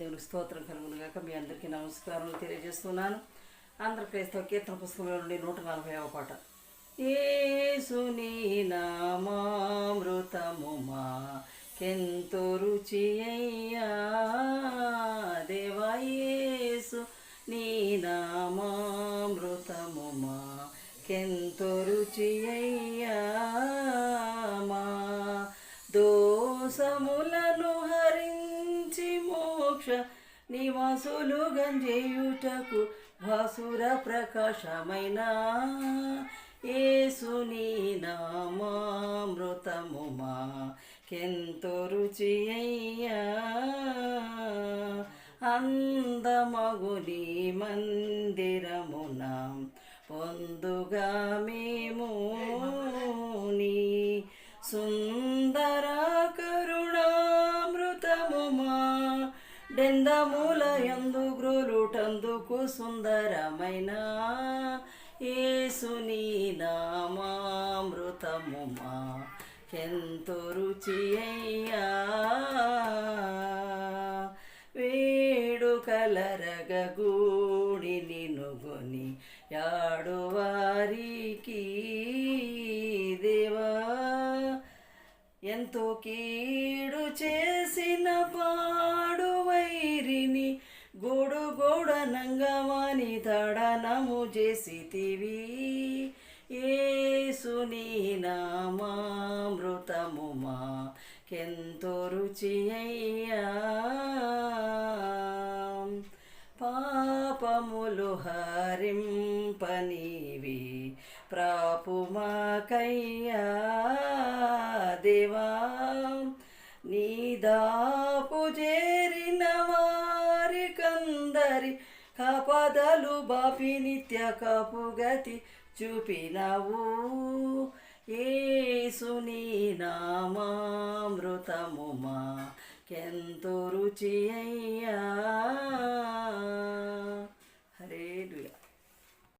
దేవునికి స్తోత్రం కలుగునుగాక. మీ అందరికీ నమస్కారాలు తెలియజేస్తున్నాను. ఆంధ్ర క్రైస్తవ కీర్తన పుస్తకంలో నుండి 140వ పాట. యేసుని నామామృతము మాకెంతో రుచి అయ్యా, దేవా యేసు నీ నామామృతము మాకెంతో రుచి అయ్యా, మా దోషములను హరించి మోక్ష నివాసులు గంజేయుటకు భాసుర ప్రకాశమైన యేసుని నామామృతము మాకెంతో రుచి అయ్యా, అందమగుని మందిరమున పొందుగా మేము నీ సుందర కరుణామృతము మా డెందములయందు గ్రోలుటందుకు సుందరమైన యేసుని నామామృతము మాకెంతో రుచి అయ్యా, వేడుకలరగూడి నినుగొని యాడువారికి దేవా, ఎంతో కీడు చేసిన పాడు వైరిని గోడు గోడనంగవాని తడనము చేసితివి, యేసుని నామామృతము మాకెంతో రుచి అయ్యా, పాపములు హరింపనివి ప్రాపుమాకయ్యా, దేవా నీ దాపు చేరిన వారికందరి కాపదలు బాపి నిత్య కాపుగతి చూపినవు, యేసుని నామామృతము మాకెంతో రుచి అయ్యా,